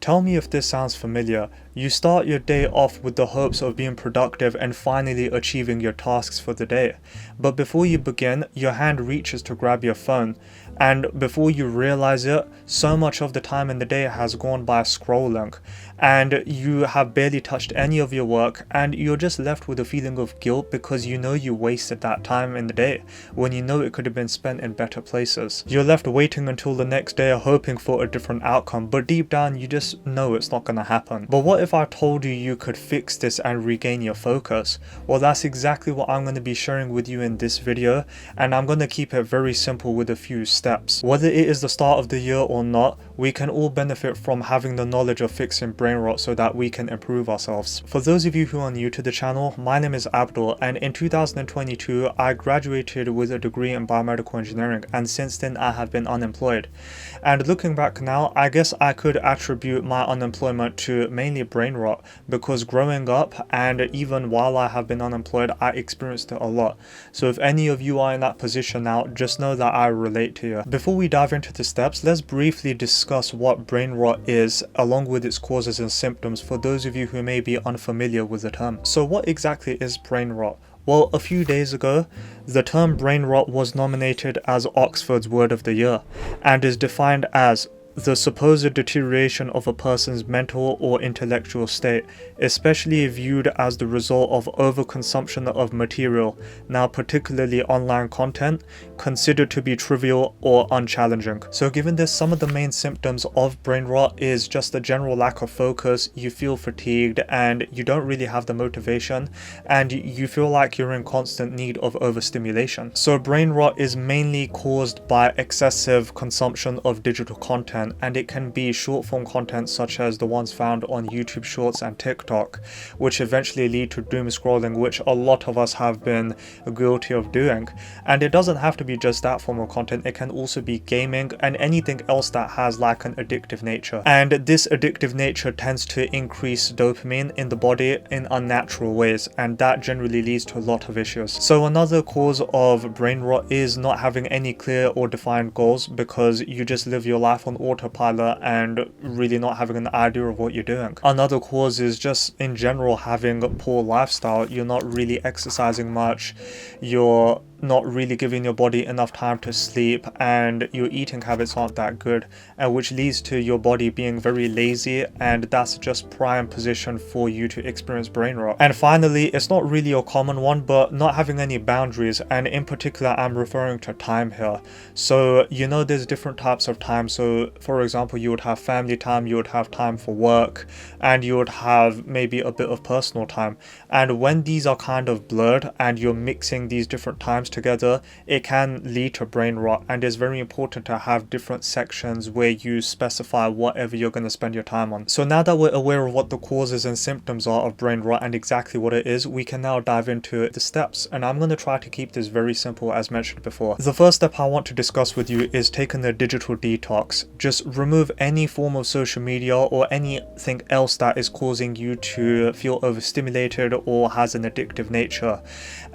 Tell me if this sounds familiar. You start your day off with the hopes of being productive and finally achieving your tasks for the day. But before you begin, your hand reaches to grab your phone, and before you realize it, so much of the time in the day has gone by scrolling, and you have barely touched any of your work, and you're just left with a feeling of guilt because you know you wasted that time in the day when you know it could have been spent in better places. You're left waiting until the next day hoping for a different outcome, but deep down you just know it's not gonna happen. But what if I told you you could fix this and regain your focus? Well, that's exactly what I'm going to be sharing with you in this video, and I'm going to keep it very simple with a few steps. Whether it is the start of the year or not, we can all benefit from having the knowledge of fixing brain rot so that we can improve ourselves. For those of you who are new to the channel, my name is Abdul, and in 2022 I graduated with a degree in biomedical engineering, and since then I have been unemployed. And looking back now, I guess I could attribute my unemployment to mainly brain rot, because growing up and even while I have been unemployed, I experienced it a lot. So if any of you are in that position now, just know that I relate to you. Before we dive into the steps, let's briefly discuss what brain rot is, along with its causes and symptoms for those of you who may be unfamiliar with the term. So what exactly is brain rot? Well, a few days ago, the term brain rot was nominated as Oxford's Word of the Year and is defined as the supposed deterioration of a person's mental or intellectual state, especially viewed as the result of overconsumption of material, now particularly online content, considered to be trivial or unchallenging. So given this, some of the main symptoms of brain rot is just a general lack of focus, you feel fatigued and you don't really have the motivation, and you feel like you're in constant need of overstimulation. So brain rot is mainly caused by excessive consumption of digital content, and it can be short form content such as the ones found on YouTube Shorts and TikTok, which eventually lead to doom scrolling, which a lot of us have been guilty of doing. And it doesn't have to be just that form of content, it can also be gaming and anything else that has like an addictive nature. And this addictive nature tends to increase dopamine in the body in unnatural ways, and that generally leads to a lot of issues. So another cause of brain rot is not having any clear or defined goals, because you just live your life on autopilot and really not having an idea of what you're doing. Another cause is just in general having a poor lifestyle. You're not really exercising much, you're not really giving your body enough time to sleep, and your eating habits aren't that good, and which leads to your body being very lazy, and that's just prime position for you to experience brain rot. And finally, it's not really a common one, but not having any boundaries, and in particular I'm referring to time here. So you know there's different types of time. So for example, you would have family time, you would have time for work, and you would have maybe a bit of personal time, and when these are kind of blurred and you're mixing these different times together, it can lead to brain rot. And it's very important to have different sections where you specify whatever you're going to spend your time on. So now that we're aware of what the causes and symptoms are of brain rot and exactly what it is, we can now dive into the steps, and I'm going to try to keep this very simple as mentioned before. The first step I want to discuss with you is taking a digital detox. Just remove any form of social media or anything else that is causing you to feel overstimulated or has an addictive nature,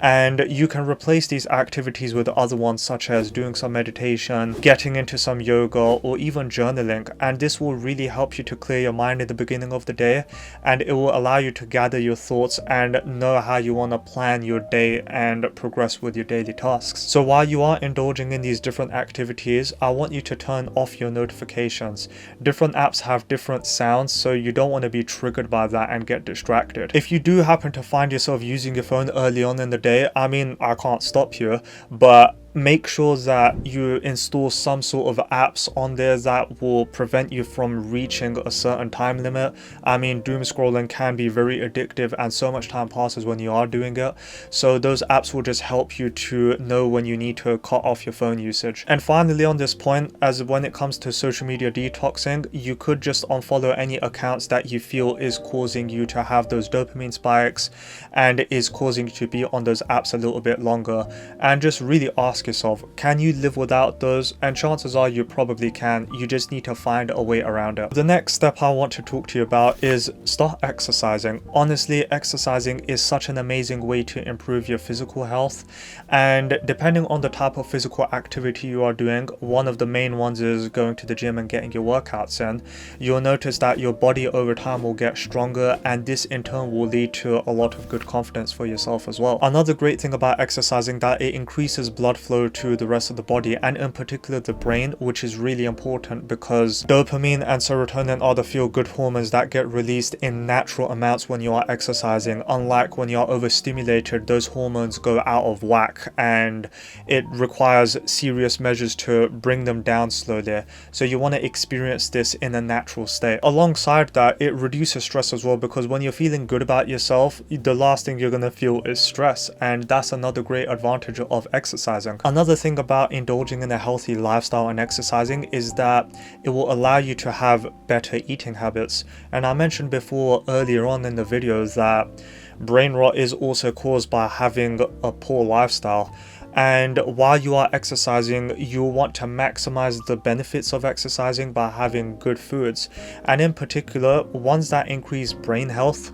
and you can replace these activities with other ones such as doing some meditation, getting into some yoga, or even journaling. And this will really help you to clear your mind in the beginning of the day, and it will allow you to gather your thoughts and know how you want to plan your day and progress with your daily tasks. So while you are indulging in these different activities, I want you to turn off your notifications. Different apps have different sounds, so you don't want to be triggered by that and get distracted. If you do happen to find yourself using your phone early on in the day, I mean, I can't stop you, but make sure that you install some sort of apps on there that will prevent you from reaching a certain time limit. I mean, doom scrolling can be very addictive and so much time passes when you are doing it. So those apps will just help you to know when you need to cut off your phone usage. And finally on this point, as when it comes to social media detoxing, you could just unfollow any accounts that you feel is causing you to have those dopamine spikes and is causing you to be on those apps a little bit longer, and just really ask ask yourself, can you live without those? And chances are you probably can. You just need to find a way around it. The next step I want to talk to you about is start exercising. Honestly, exercising is such an amazing way to improve your physical health, and depending on the type of physical activity you are doing, one of the main ones is going to the gym and getting your workouts in. You'll notice that your body over time will get stronger, and this in turn will lead to a lot of good confidence for yourself as well. Another great thing about exercising, that it increases blood flow to the rest of the body, and in particular the brain, which is really important because dopamine and serotonin are the feel-good hormones that get released in natural amounts when you are exercising. Unlike when you are overstimulated, those hormones go out of whack and it requires serious measures to bring them down slowly. So you want to experience this in a natural state. Alongside that, it reduces stress as well, because when you're feeling good about yourself, the last thing you're going to feel is stress, and that's another great advantage of exercising. Another thing about indulging in a healthy lifestyle and exercising is that it will allow you to have better eating habits. And I mentioned before earlier on in the video that brain rot is also caused by having a poor lifestyle. And while you are exercising, you want to maximize the benefits of exercising by having good foods, and in particular ones that increase brain health,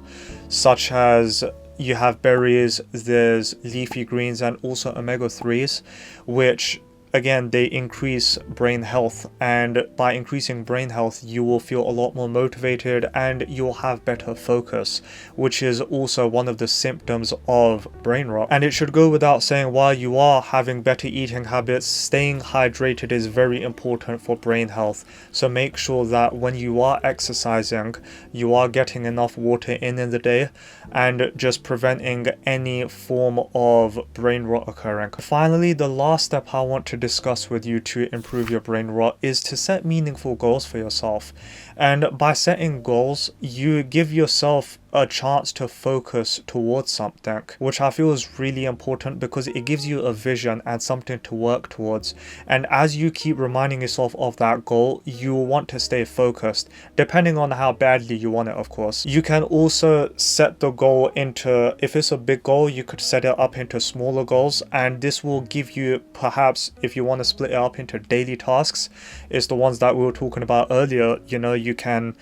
such as you have berries, there's leafy greens, and also omega-3s, which again, they increase brain health, and by increasing brain health you will feel a lot more motivated and you'll have better focus, which is also one of the symptoms of brain rot. And it should go without saying, while you are having better eating habits, staying hydrated is very important for brain health. So make sure that when you are exercising, you are getting enough water in the day and just preventing any form of brain rot occurring. Finally, the last step I want to discuss with you to improve your brain rot is to set meaningful goals for yourself. And by setting goals, you give yourself a chance to focus towards something, which I feel is really important because it gives you a vision and something to work towards. And as you keep reminding yourself of that goal, you will want to stay focused, depending on how badly you want it, of course. You can also set the goal into, if it's a big goal, you could set it up into smaller goals, and this will give you, perhaps if you want to split it up into daily tasks, it's the ones that we were talking about earlier. You know, you can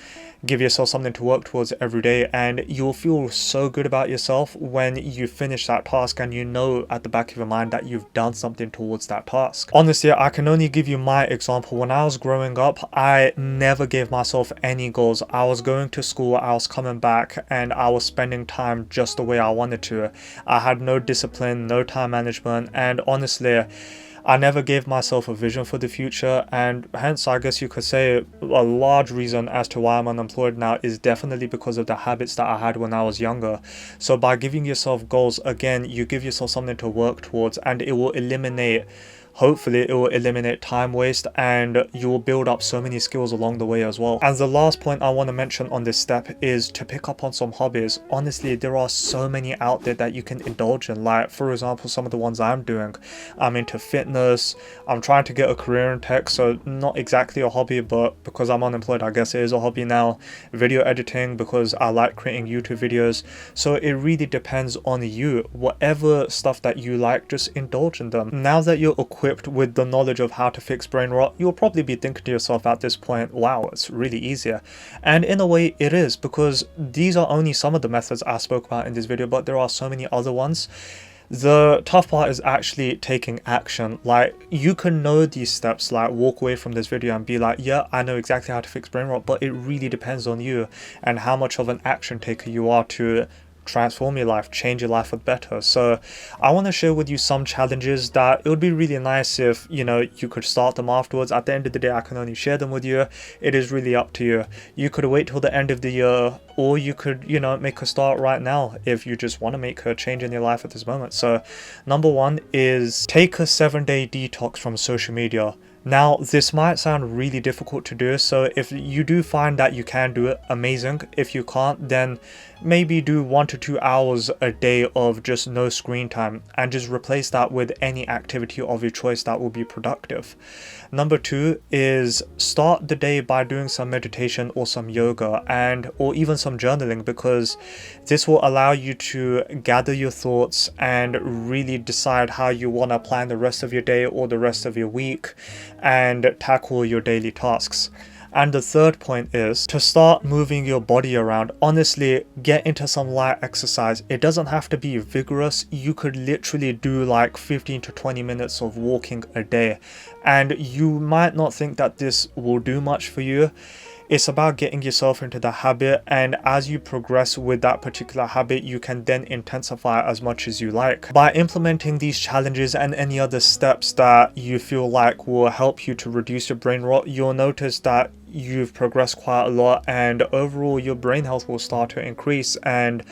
give yourself something to work towards every day, and you'll feel so good about yourself when you finish that task and you know at the back of your mind that you've done something towards that task. Honestly, I can only give you my example. When I was growing up, I never gave myself any goals. I was going to school, I was coming back, and I was spending time just the way I wanted to. I had no discipline, no time management, and honestly, I never gave myself a vision for the future, and hence I guess you could say a large reason as to why I'm unemployed now is definitely because of the habits that I had when I was younger. So by giving yourself goals, again, you give yourself something to work towards, and it will eliminate, hopefully it will eliminate time waste, and you will build up so many skills along the way as well. And the last point I want to mention on this step is to pick up on some hobbies. Honestly, there are so many out there that you can indulge in. Like, for example, some of the ones I'm doing. I'm into fitness, I'm trying to get a career in tech, so not exactly a hobby, but because I'm unemployed, I guess it is a hobby now. Video editing, because I like creating YouTube videos. So it really depends on you. Whatever stuff that you like, just indulge in them. Now that you're equipped with the knowledge of how to fix brain rot, you'll probably be thinking to yourself at this point, wow, it's really easier. And in a way it is, because these are only some of the methods I spoke about in this video, but there are so many other ones. The tough part is actually taking action. Like, you can know these steps, like walk away from this video and be like, yeah, I know exactly how to fix brain rot, but it really depends on you and how much of an action taker you are to transform your life, change your life for the better. So I want to share with you some challenges that it would be really nice if, you know, you could start them afterwards. At the end of the day, I can only share them with you. It is really up to you. You could wait till the end of the year, or you could, you know, make a start right now if you just want to make a change in your life at this moment. So number one is take a 7-day detox from social media. Now, this might sound really difficult to do, so if you do find that you can do it, amazing. If you can't, then maybe do 1 to 2 hours a day of just no screen time, and just replace that with any activity of your choice that will be productive. Number 2 is start the day by doing some meditation or some yoga or even some journaling, because this will allow you to gather your thoughts and really decide how you want to plan the rest of your day or the rest of your week and tackle your daily tasks. And the third point is to start moving your body around. Honestly, get into some light exercise. It doesn't have to be vigorous. You could literally do like 15 to 20 minutes of walking a day. And you might not think that this will do much for you. It's about getting yourself into the habit, and as you progress with that particular habit, you can then intensify as much as you like. By implementing these challenges and any other steps that you feel like will help you to reduce your brain rot, you'll notice that you've progressed quite a lot, and overall your brain health will start to increase. And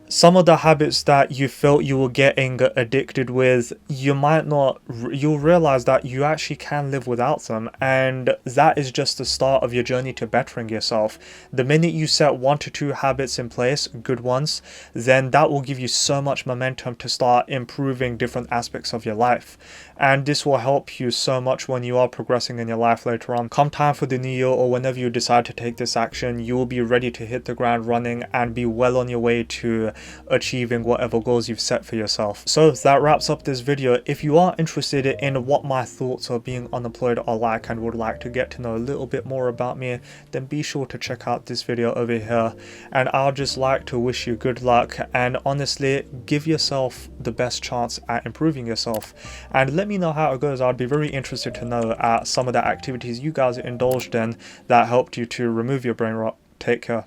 some of the habits that you felt you were getting addicted with, you'll realize that you actually can live without them, and that is just the start of your journey to bettering yourself. The minute you set 1 to 2 habits in place, good ones, then that will give you so much momentum to start improving different aspects of your life, and this will help you so much when you are progressing in your life later on. Come time for the new year, or whenever you decide to take this action, you will be ready to hit the ground running and be well on your way to achieving whatever goals you've set for yourself. So that wraps up this video. If you are interested in what my thoughts of being unemployed are like and would like to get to know a little bit more about me, then be sure to check out this video over here. And I'll just like to wish you good luck, and honestly, give yourself the best chance at improving yourself, and let me know how it goes. I'd be very interested to know some of the activities you guys indulged in that helped you to remove your brain rot. Take care.